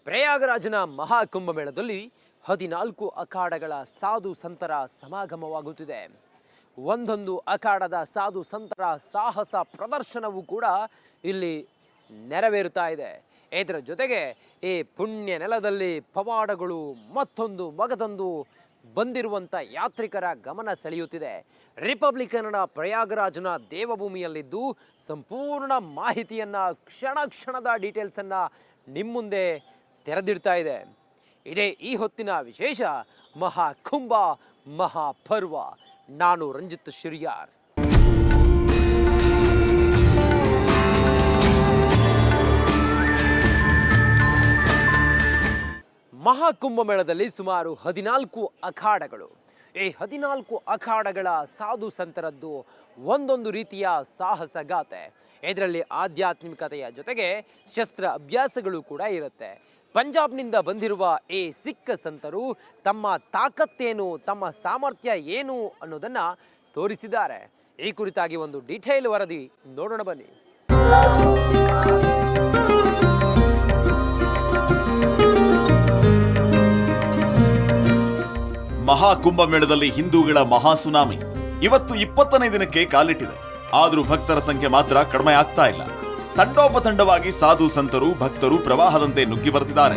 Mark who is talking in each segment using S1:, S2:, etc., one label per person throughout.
S1: ಪ್ರಯಾಗರಾಜನ ಮಹಾಕುಂಭಮೇಳದಲ್ಲಿ 14 ಅಖಾಡಗಳ ಸಾಧು ಸಂತರ ಸಮಾಗಮವಾಗುತ್ತಿದೆ. ಒಂದೊಂದು ಅಖಾಡದ ಸಾಧು ಸಂತರ ಸಾಹಸ ಪ್ರದರ್ಶನವೂ ಕೂಡ ಇಲ್ಲಿ ನೆರವೇರುತ್ತಾ ಇದೆ. ಇದರ ಜೊತೆಗೆ ಈ ಪುಣ್ಯ ನೆಲದಲ್ಲಿ ಪವಾಡಗಳು ಮತ್ತೊಂದು ಮಗದೊಂದು ಬಂದಿರುವಂಥ ಯಾತ್ರಿಕರ ಗಮನ ಸೆಳೆಯುತ್ತಿದೆ. ರಿಪಬ್ಲಿಕನ್ನ ಪ್ರಯಾಗರಾಜನ ದೇವಭೂಮಿಯಲ್ಲಿದ್ದು ಸಂಪೂರ್ಣ ಮಾಹಿತಿಯನ್ನು ಕ್ಷಣ ಕ್ಷಣದ ಡೀಟೇಲ್ಸನ್ನು ನಿಮ್ಮ ಮುಂದೆ ತೆರೆದಿಡ್ತಾ ಇದೆ. ಇದೇ ಈ ಹೊತ್ತಿನ ವಿಶೇಷ ಮಹಾಕುಂಭ ಮಹಾಪರ್ವ. ನಾನು ರಂಜಿತ್ ಶಿರಿಯಾರ್. ಮಹಾಕುಂಭ ಮೇಳದಲ್ಲಿ ಸುಮಾರು 14 ಅಖಾಡಗಳು. ಈ 14 ಅಖಾಡಗಳ ಸಾಧು ಸಂತರದ್ದು ಒಂದೊಂದು ರೀತಿಯ ಸಾಹಸಗಾಥೆ. ಇದರಲ್ಲಿ ಆಧ್ಯಾತ್ಮಿಕತೆಯ ಜೊತೆಗೆ ಶಸ್ತ್ರ ಅಭ್ಯಾಸಗಳು ಕೂಡ ಇರುತ್ತೆ. ಪಂಜಾಬ್ನಿಂದ ಬಂದಿರುವ ಈ ಸಿಖ್ ಸಂತರು ತಮ್ಮ ತಾಕತ್ತೇನು, ತಮ್ಮ ಸಾಮರ್ಥ್ಯ ಏನು ಅನ್ನೋದನ್ನು ತೋರಿಸಿದ್ದಾರೆ. ಈ ಕುರಿತಾಗಿ ಒಂದು ಡೀಟೇಲ್ ವರದಿ ನೋಡೋಣ ಬನ್ನಿ.
S2: ಮಹಾಕುಂಭಮೇಳದಲ್ಲಿ ಹಿಂದೂಗಳ ಮಹಾಸುನಾಮಿ ಇವತ್ತು 20ನೇ ದಿನಕ್ಕೆ ಕಾಲಿಟ್ಟಿದೆ. ಆದರೂ ಭಕ್ತರ ಸಂಖ್ಯೆ ಮಾತ್ರ ಕಡಿಮೆ ಆಗ್ತಾ ಇಲ್ಲ. ತಂಡೋಪತಂಡವಾಗಿ ಸಾಧು ಸಂತರು ಭಕ್ತರು ಪ್ರವಾಹದಂತೆ ನುಗ್ಗಿ ಬರುತ್ತಿದ್ದಾರೆ.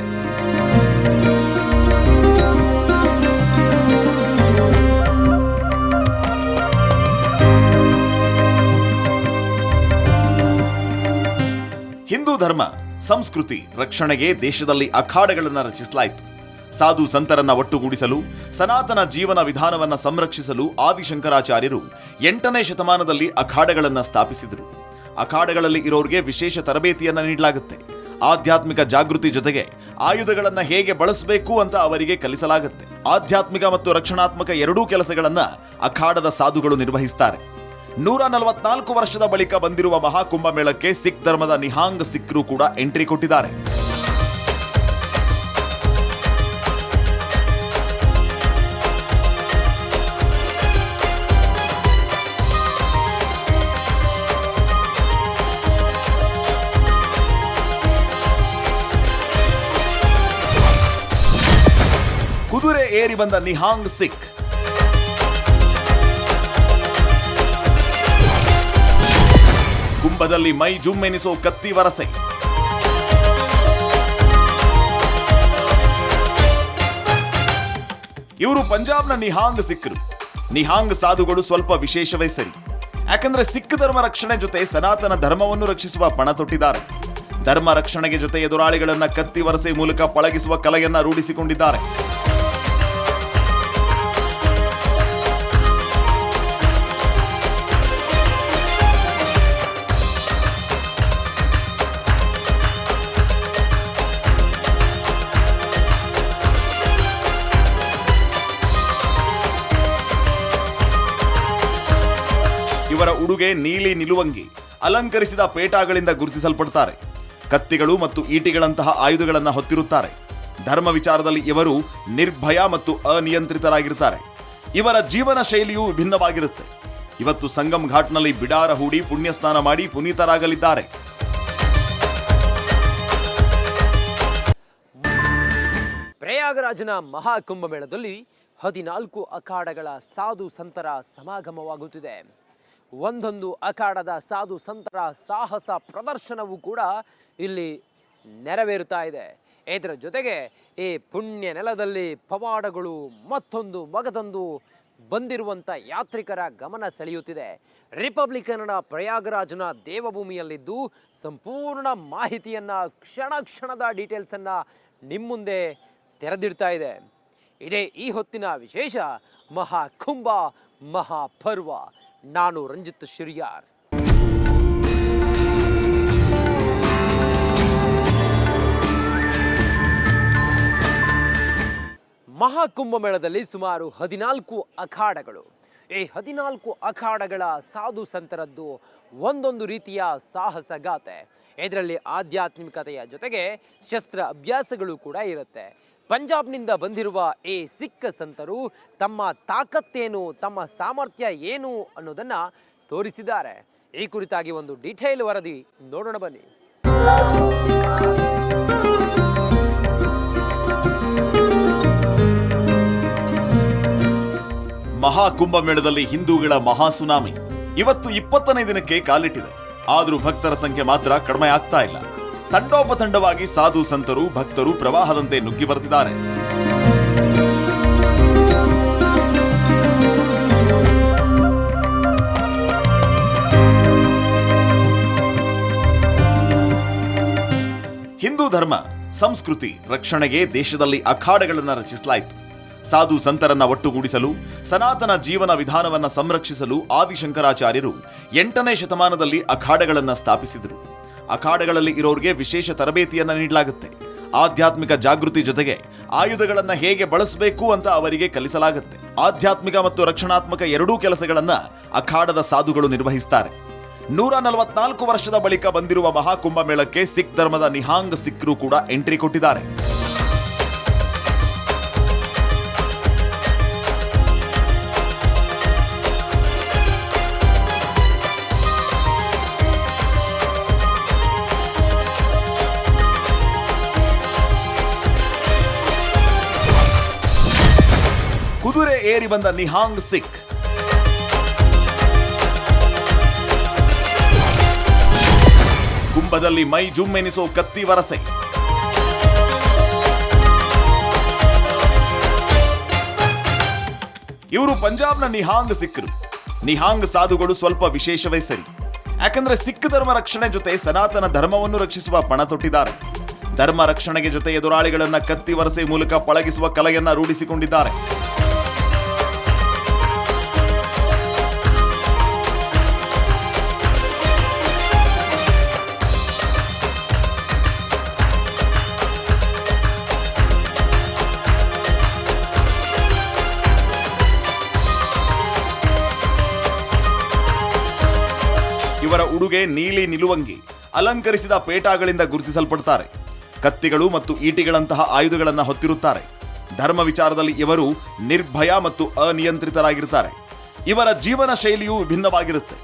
S2: ಹಿಂದೂ ಧರ್ಮ ಸಂಸ್ಕೃತಿ ರಕ್ಷಣೆಗೆ ದೇಶದಲ್ಲಿ ಅಖಾಡಗಳನ್ನು ರಚಿಸಲಾಯಿತು. ಸಾಧು ಸಂತರನ್ನ ಒಟ್ಟುಗೂಡಿಸಲು, ಸನಾತನ ಜೀವನ ವಿಧಾನವನ್ನ ಸಂರಕ್ಷಿಸಲು ಆದಿಶಂಕರಾಚಾರ್ಯರು 8ನೇ ಶತಮಾನದಲ್ಲಿ ಅಖಾಡಗಳನ್ನು ಸ್ಥಾಪಿಸಿದರು. ಅಖಾಡಗಳಲ್ಲಿ ಇರೋರಿಗೆ ವಿಶೇಷ ತರಬೇತಿಯನ್ನ ನೀಡಲಾಗುತ್ತೆ. ಆಧ್ಯಾತ್ಮಿಕ ಜಾಗೃತಿ ಜೊತೆಗೆ ಆಯುಧಗಳನ್ನ ಹೇಗೆ ಬಳಸಬೇಕು ಅಂತ ಅವರಿಗೆ ಕಲಿಸಲಾಗುತ್ತೆ. ಆಧ್ಯಾತ್ಮಿಕ ಮತ್ತು ರಕ್ಷಣಾತ್ಮಕ ಎರಡೂ ಕೆಲಸಗಳನ್ನ ಅಖಾಡದ ಸಾಧುಗಳು ನಿರ್ವಹಿಸುತ್ತಾರೆ. 144 ವರ್ಷದ ಬಳಿಕ ಬಂದಿರುವ ಮಹಾಕುಂಭಮೇಳಕ್ಕೆ ಸಿಖ್ ಧರ್ಮದ ನಿಹಾಂಗ್ ಸಿಖ್ರು ಕೂಡ ಎಂಟ್ರಿ ಕೊಟ್ಟಿದ್ದಾರೆ. ಕುದುರೆ ಏರಿ ಬಂದ ನಿಹಾಂಗ್ ಸಿಖ್ ಕುಂಭದಲ್ಲಿ ಮೈ ಜುಮ್ಮೆನಿಸೋ ಕತ್ತಿ ವರಸೆ. ಇವರು ಪಂಜಾಬ್ನ ನಿಹಾಂಗ್ ಸಿಖ್ರು. ನಿಹಾಂಗ್ ಸಾಧುಗಳು ಸ್ವಲ್ಪ ವಿಶೇಷವೇ ಸರಿ. ಯಾಕಂದ್ರೆ ಸಿಖ್ ಧರ್ಮ ರಕ್ಷಣೆ ಜೊತೆ ಸನಾತನ ಧರ್ಮವನ್ನು ರಕ್ಷಿಸುವ ಪಣ ತೊಟ್ಟಿದ್ದಾರೆ. ಧರ್ಮ ರಕ್ಷಣೆಗೆ ಜೊತೆ ಎದುರಾಳಿಗಳನ್ನ ಕತ್ತಿ ವರಸೆ ಮೂಲಕ ಪಳಗಿಸುವ ಕಲೆಯನ್ನ ರೂಢಿಸಿಕೊಂಡಿದ್ದಾರೆ. ಇವರ ಉಡುಗೆ ನೀಲಿ ನಿಲುವಂಗಿ, ಅಲಂಕರಿಸಿದ ಪೇಟಾಗಳಿಂದ ಗುರುತಿಸಲ್ಪಡುತ್ತಾರೆ. ಕತ್ತಿಗಳು ಮತ್ತು ಈಟಿಗಳಂತಹ ಆಯುಧಗಳನ್ನು ಹೊತ್ತಿರುತ್ತಾರೆ. ಧರ್ಮ ವಿಚಾರದಲ್ಲಿ ಇವರು ನಿರ್ಭಯ ಮತ್ತು ಅನಿಯಂತ್ರಿತರಾಗಿರುತ್ತಾರೆ. ಇವರ ಜೀವನ ಶೈಲಿಯೂ ವಿಭಿನ್ನವಾಗಿರುತ್ತೆ. ಇವತ್ತು ಸಂಗಮ್ ಘಾಟ್ನಲ್ಲಿ ಬಿಡಾರ ಹೂಡಿ ಪುಣ್ಯ ಸ್ನಾನ ಮಾಡಿ ಪುನೀತರಾಗಲಿದ್ದಾರೆ.
S1: ಪ್ರಯಾಗರಾಜನ ಮಹಾಕುಂಭಮೇಳದಲ್ಲಿ 14 ಅಖಾಡಗಳ ಸಾಧು ಸಂತರ ಸಮಾಗಮವಾಗುತ್ತಿದೆ. ಒಂದೊಂದು ಅಖಾಡದ ಸಾಧು ಸಂತರ ಸಾಹಸ ಪ್ರದರ್ಶನವೂ ಕೂಡ ಇಲ್ಲಿ ನೆರವೇರುತ್ತಾ ಇದೆ. ಇದರ ಜೊತೆಗೆ ಈ ಪುಣ್ಯ ನೆಲದಲ್ಲಿ ಪವಾಡಗಳು ಮತ್ತೊಂದು ಮಗದೊಂದು ಬಂದಿರುವಂಥ ಯಾತ್ರಿಕರ ಗಮನ ಸೆಳೆಯುತ್ತಿದೆ. ರಿಪಬ್ಲಿಕನ್ನ ಪ್ರಯಾಗರಾಜನ ದೇವಭೂಮಿಯಲ್ಲಿದ್ದು ಸಂಪೂರ್ಣ ಮಾಹಿತಿಯನ್ನು ಕ್ಷಣ ಕ್ಷಣದ ಡೀಟೇಲ್ಸನ್ನು ನಿಮ್ಮ ಮುಂದೆ ತೆರೆದಿಡ್ತಾ ಇದೆ. ಇದೇ ಈ ಹೊತ್ತಿನ ವಿಶೇಷ ಮಹಾಕುಂಭ ಮಹಾಪರ್ವ. ನಾನು ರಂಜಿತ್ ಶಿರಿಯಾರ್. ಮಹಾಕುಂಭ ಮೇಳದಲ್ಲಿ ಸುಮಾರು 14 ಅಖಾಡಗಳು. ಈ 14 ಅಖಾಡಗಳ ಸಾಧು ಸಂತರದ್ದು ಒಂದೊಂದು ರೀತಿಯ ಸಾಹಸಗಾಥೆ. ಇದರಲ್ಲಿ ಆಧ್ಯಾತ್ಮಿಕತೆಯ ಜೊತೆಗೆ ಶಸ್ತ್ರ ಅಭ್ಯಾಸಗಳು ಕೂಡ ಇರುತ್ತೆ. ಪಂಜಾಬ್ನಿಂದ ಬಂದಿರುವ ಈ ಸಿಖ್ ಸಂತರು ತಮ್ಮ ತಾಕತ್ತೇನು, ತಮ್ಮ ಸಾಮರ್ಥ್ಯ ಏನು ಅನ್ನೋದನ್ನು ತೋರಿಸಿದ್ದಾರೆ. ಈ ಕುರಿತಾಗಿ ಒಂದು ಡೀಟೇಲ್ ವರದಿ ನೋಡೋಣ ಬನ್ನಿ.
S2: ಮಹಾಕುಂಭಮೇಳದಲ್ಲಿ ಹಿಂದೂಗಳ ಮಹಾಸುನಾಮಿ ಇವತ್ತು 20ನೇ ದಿನಕ್ಕೆ ಕಾಲಿಟ್ಟಿದೆ. ಆದರೂ ಭಕ್ತರ ಸಂಖ್ಯೆ ಮಾತ್ರ ಕಡಿಮೆ ಆಗ್ತಾ ಇಲ್ಲ. ತಂಡೋಪತಂಡವಾಗಿ ಸಾಧು ಸಂತರು ಭಕ್ತರು ಪ್ರವಾಹದಂತೆ ನುಗ್ಗಿ ಬರುತ್ತಿದ್ದಾರೆ. ಹಿಂದೂ ಧರ್ಮ ಸಂಸ್ಕೃತಿ ರಕ್ಷಣೆಗೆ ದೇಶದಲ್ಲಿ ಅಖಾಡಗಳನ್ನು ರಚಿಸಲಾಯಿತು. ಸಾಧು ಸಂತರನ್ನ ಒಟ್ಟುಗೂಡಿಸಲು, ಸನಾತನ ಜೀವನ ವಿಧಾನವನ್ನ ಸಂರಕ್ಷಿಸಲು ಆದಿಶಂಕರಾಚಾರ್ಯರು 8ನೇ ಶತಮಾನದಲ್ಲಿ ಅಖಾಡಗಳನ್ನು ಸ್ಥಾಪಿಸಿದರು. ಅಖಾಡಗಳಲ್ಲಿ ಇರೋರಿಗೆ ವಿಶೇಷ ತರಬೇತಿಯನ್ನ ನೀಡಲಾಗುತ್ತೆ. ಆಧ್ಯಾತ್ಮಿಕ ಜಾಗೃತಿ ಜೊತೆಗೆ ಆಯುಧಗಳನ್ನ ಹೇಗೆ ಬಳಸಬೇಕು ಅಂತ ಅವರಿಗೆ ಕಲಿಸಲಾಗುತ್ತೆ. ಆಧ್ಯಾತ್ಮಿಕ ಮತ್ತು ರಕ್ಷಣಾತ್ಮಕ ಎರಡೂ ಕೆಲಸಗಳನ್ನ ಅಖಾಡದ ಸಾಧುಗಳು ನಿರ್ವಹಿಸುತ್ತಾರೆ. 144 ವರ್ಷದ ಬಳಿಕ ಬಂದಿರುವ ಮಹಾಕುಂಭಮೇಳಕ್ಕೆ ಸಿಖ್ ಧರ್ಮದ ನಿಹಾಂಗ್ ಸಿಖ್ರು ಕೂಡ ಎಂಟ್ರಿ ಕೊಟ್ಟಿದ್ದಾರೆ. ಕುದುರೆ ಏರಿ ಬಂದ ನಿಹಾಂಗ್ ಸಿಖ್ ಕುಂಭದಲ್ಲಿ ಮೈ ಜುಮ್ಮೆನಿಸೋ ಕತ್ತಿ ವರಸೆ. ಇವರು ಪಂಜಾಬ್ನ ನಿಹಾಂಗ್ ಸಿಖ್ರು. ನಿಹಾಂಗ್ ಸಾಧುಗಳು ಸ್ವಲ್ಪ ವಿಶೇಷವೇ ಸರಿ. ಯಾಕಂದ್ರೆ ಸಿಖ್ ಧರ್ಮ ರಕ್ಷಣೆ ಜೊತೆ ಸನಾತನ ಧರ್ಮವನ್ನು ರಕ್ಷಿಸುವ ಪಣ ತೊಟ್ಟಿದ್ದಾರೆ. ಧರ್ಮ ರಕ್ಷಣೆಗೆ ಜೊತೆ ಎದುರಾಳಿಗಳನ್ನ ಕತ್ತಿ ವರಸೆ ಮೂಲಕ ಪಳಗಿಸುವ ಕಲೆಯನ್ನ ರೂಢಿಸಿಕೊಂಡಿದ್ದಾರೆ. ಇವರ ಉಡುಗೆ ನೀಲಿ ನಿಲುವಂಗಿ, ಅಲಂಕರಿಸಿದ ಪೇಟಾಗಳಿಂದ ಗುರುತಿಸಲ್ಪಡುತ್ತಾರೆ. ಕತ್ತಿಗಳು ಮತ್ತು ಈಟಿಗಳಂತಹ ಆಯುಧಗಳನ್ನು ಹೊತ್ತಿರುತ್ತಾರೆ. ಧರ್ಮ ವಿಚಾರದಲ್ಲಿ ಇವರು ನಿರ್ಭಯ ಮತ್ತು ಅನಿಯಂತ್ರಿತರಾಗಿರುತ್ತಾರೆ. ಇವರ ಜೀವನ ಶೈಲಿಯು ವಿಭಿನ್ನವಾಗಿರುತ್ತೆ.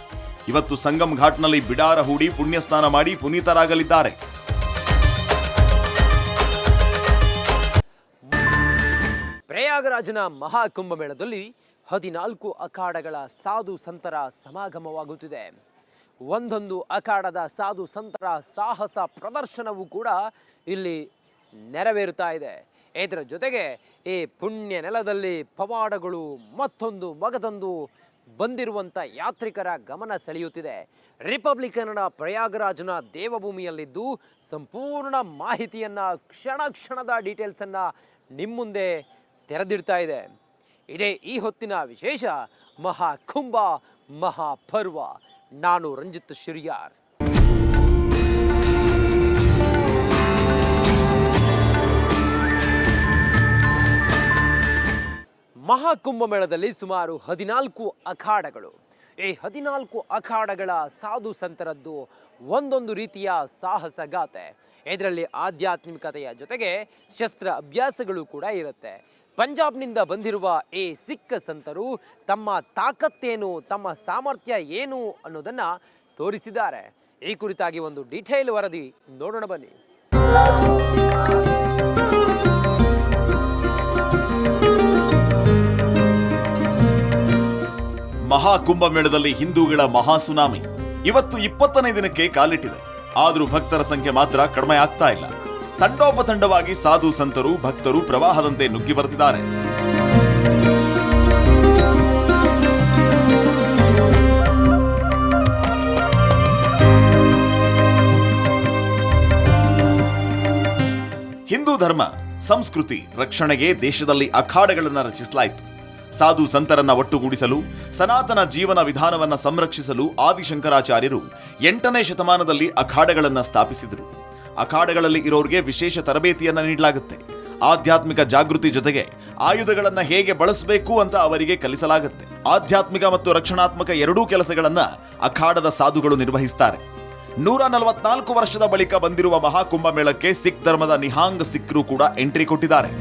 S2: ಇವತ್ತು ಸಂಗಮ್ ಘಾಟ್ನಲ್ಲಿ ಬಿಡಾರ ಹೂಡಿ ಪುಣ್ಯ ಸ್ನಾನ ಮಾಡಿ ಪುನೀತರಾಗಲಿದ್ದಾರೆ.
S1: ಪ್ರಯಾಗರಾಜನ ಮಹಾಕುಂಭಮೇಳದಲ್ಲಿ 14 ಅಖಾಡಗಳ ಸಾಧು ಸಂತರ ಸಮಾಗಮವಾಗುತ್ತಿದೆ. ಒಂದೊಂದು ಅಖಾಡದ ಸಾಧು ಸಂತರ ಸಾಹಸ ಪ್ರದರ್ಶನವೂ ಕೂಡ ಇಲ್ಲಿ ನೆರವೇರುತ್ತಾ ಇದೆ. ಇದರ ಜೊತೆಗೆ ಈ ಪುಣ್ಯ ನೆಲದಲ್ಲಿ ಪವಾಡಗಳು ಮತ್ತೊಂದು ಮಗದೊಂದು ಬಂದಿರುವಂಥ ಯಾತ್ರಿಕರ ಗಮನ ಸೆಳೆಯುತ್ತಿದೆ. ರಿಪಬ್ಲಿಕ್ ಕನ್ನಡ ಪ್ರಯಾಗರಾಜನ ದೇವಭೂಮಿಯಲ್ಲಿದ್ದು ಸಂಪೂರ್ಣ ಮಾಹಿತಿಯನ್ನು ಕ್ಷಣ ಕ್ಷಣದ ಡೀಟೇಲ್ಸನ್ನು ನಿಮ್ಮ ಮುಂದೆ ತೆರೆದಿಡ್ತಾ ಇದೆ. ಇದೇ ಈ ಹೊತ್ತಿನ ವಿಶೇಷ ಮಹಾಕುಂಭ ಮಹಾಪರ್ವ. ನಾನು ರಂಜಿತ್ ಶಿರಿಯಾರ್. ಮಹಾಕುಂಭಮೇಳದಲ್ಲಿ ಸುಮಾರು 14 ಅಖಾಡಗಳು. ಈ 14 ಅಖಾಡಗಳ ಸಾಧು ಸಂತರದ್ದು ಒಂದೊಂದು ರೀತಿಯ ಸಾಹಸಗಾಥೆ. ಇದರಲ್ಲಿ ಆಧ್ಯಾತ್ಮಿಕತೆಯ ಜೊತೆಗೆ ಶಸ್ತ್ರ ಅಭ್ಯಾಸಗಳು ಕೂಡ ಇರುತ್ತೆ. ಪಂಜಾಬ್ನಿಂದ ಬಂದಿರುವ ಈ ಸಿಖ್ ಸಂತರು ತಮ್ಮ ತಾಕತ್ತೇನು, ತಮ್ಮ ಸಾಮರ್ಥ್ಯ ಏನು ಅನ್ನೋದನ್ನ ತೋರಿಸಿದ್ದಾರೆ. ಈ ಕುರಿತಾಗಿ ಒಂದು ಡೀಟೇಲ್ ವರದಿ ನೋಡೋಣ ಬನ್ನಿ.
S2: ಮಹಾಕುಂಭಮೇಳದಲ್ಲಿ ಹಿಂದೂಗಳ ಮಹಾಸುನಾಮಿ ಇವತ್ತು 20ನೇ ದಿನಕ್ಕೆ ಕಾಲಿಟ್ಟಿದೆ. ಆದರೂ ಭಕ್ತರ ಸಂಖ್ಯೆ ಮಾತ್ರ ಕಡಿಮೆ ಆಗ್ತಾ ಇಲ್ಲ. ತಂಡೋಪತಂಡವಾಗಿ ಸಾಧು ಸಂತರು ಭಕ್ತರು ಪ್ರವಾಹದಂತೆ ನುಗ್ಗಿ ಬರುತ್ತಿದ್ದಾರೆ. ಹಿಂದೂ ಧರ್ಮ ಸಂಸ್ಕೃತಿ ರಕ್ಷಣೆಗೆ ದೇಶದಲ್ಲಿ ಅಖಾಡಗಳನ್ನು ರಚಿಸಲಾಯಿತು. ಸಾಧು ಸಂತರನ್ನ ಒಟ್ಟುಗೂಡಿಸಲು, ಸನಾತನ ಜೀವನ ವಿಧಾನವನ್ನ ಸಂರಕ್ಷಿಸಲು ಆದಿಶಂಕರಾಚಾರ್ಯರು 8ನೇ ಶತಮಾನದಲ್ಲಿ ಅಖಾಡಗಳನ್ನು ಸ್ಥಾಪಿಸಿದರು. ಅಖಾಡಗಳಲ್ಲಿ ಇರೋರಿಗೆ ವಿಶೇಷ ತರಬೇತಿಯನ್ನ ನೀಡಲಾಗುತ್ತೆ. ಆಧ್ಯಾತ್ಮಿಕ ಜಾಗೃತಿ ಜೊತೆಗೆ ಆಯುಧಗಳನ್ನ ಹೇಗೆ ಬಳಸಬೇಕು ಅಂತ ಅವರಿಗೆ ಕಲಿಸಲಾಗುತ್ತೆ. ಆಧ್ಯಾತ್ಮಿಕ ಮತ್ತು ರಕ್ಷಣಾತ್ಮಕ ಎರಡೂ ಕೆಲಸಗಳನ್ನ ಅಖಾಡದ ಸಾಧುಗಳು ನಿರ್ವಹಿಸುತ್ತಾರೆ. 144 ವರ್ಷದ ಬಳಿಕ ಬಂದಿರುವ ಮಹಾಕುಂಭಮೇಳಕ್ಕೆ ಸಿಖ್ ಧರ್ಮದ ನಿಹಾಂಗ್ ಸಿಖ್ರು ಕೂಡ ಎಂಟ್ರಿ ಕೊಟ್ಟಿದ್ದಾರೆ.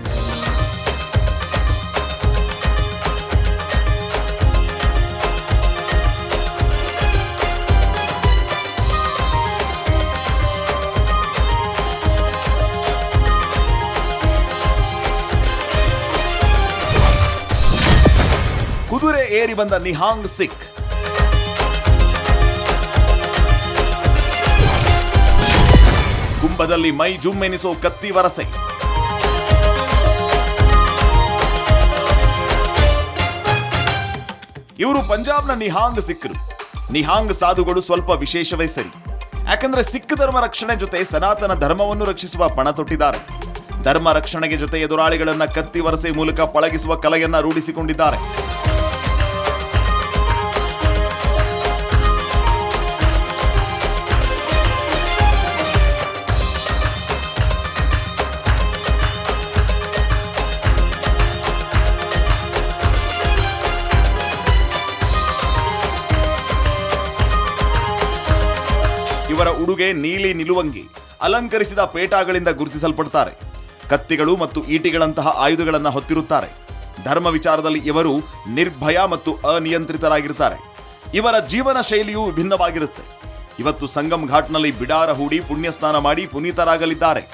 S2: ಕುದುರೆ ಏರಿ ಬಂದ ನಿಹಾಂಗ್ ಸಿಖ್. ಕುಂಭದಲ್ಲಿ ಮೈ ಜುಮ್ಮೆನಿಸೋ ಕತ್ತಿ ವರಸೆ. ಇವರು ಪಂಜಾಬ್ನ ನಿಹಾಂಗ್ ಸಿಖ್ರು. ನಿಹಾಂಗ್ ಸಾಧುಗಳು ಸ್ವಲ್ಪ ವಿಶೇಷವೇ ಸರಿ. ಯಾಕಂದ್ರೆ ಸಿಖ್ ಧರ್ಮ ರಕ್ಷಣೆ ಜೊತೆ ಸನಾತನ ಧರ್ಮವನ್ನು ರಕ್ಷಿಸುವ ಪಣ ತೊಟ್ಟಿದ್ದಾರೆ. ಧರ್ಮ ರಕ್ಷಣೆಗೆ ಜೊತೆ ಎದುರಾಳಿಗಳನ್ನ ಕತ್ತಿ ವರಸೆ ಮೂಲಕ ಪಳಗಿಸುವ ಕಲೆಯನ್ನ ರೂಢಿಸಿಕೊಂಡಿದ್ದಾರೆ. ಇವರ ಉಡುಗೆ ನೀಲಿ ನಿಲುವಂಗಿ, ಅಲಂಕರಿಸಿದ ಪೇಟಾಗಳಿಂದ ಗುರುತಿಸಲ್ಪಡ್ತಾರೆ. ಕತ್ತಿಗಳು ಮತ್ತು ಈಟಿಗಳಂತಹ ಆಯುಧಗಳನ್ನು ಹೊತ್ತಿರುತ್ತಾರೆ. ಧರ್ಮ ವಿಚಾರದಲ್ಲಿ ಇವರು ನಿರ್ಭಯ ಮತ್ತು ಅನಿಯಂತ್ರಿತರಾಗಿರ್ತಾರೆ. ಇವರ ಜೀವನ ಶೈಲಿಯು ವಿಭಿನ್ನವಾಗಿರುತ್ತೆ. ಇವತ್ತು ಸಂಗಮ್ ಘಾಟ್ನಲ್ಲಿ ಬಿಡಾರ ಹೂಡಿ ಪುಣ್ಯ ಸ್ನಾನ ಮಾಡಿ ಪುನೀತರಾಗಲಿದ್ದಾರೆ.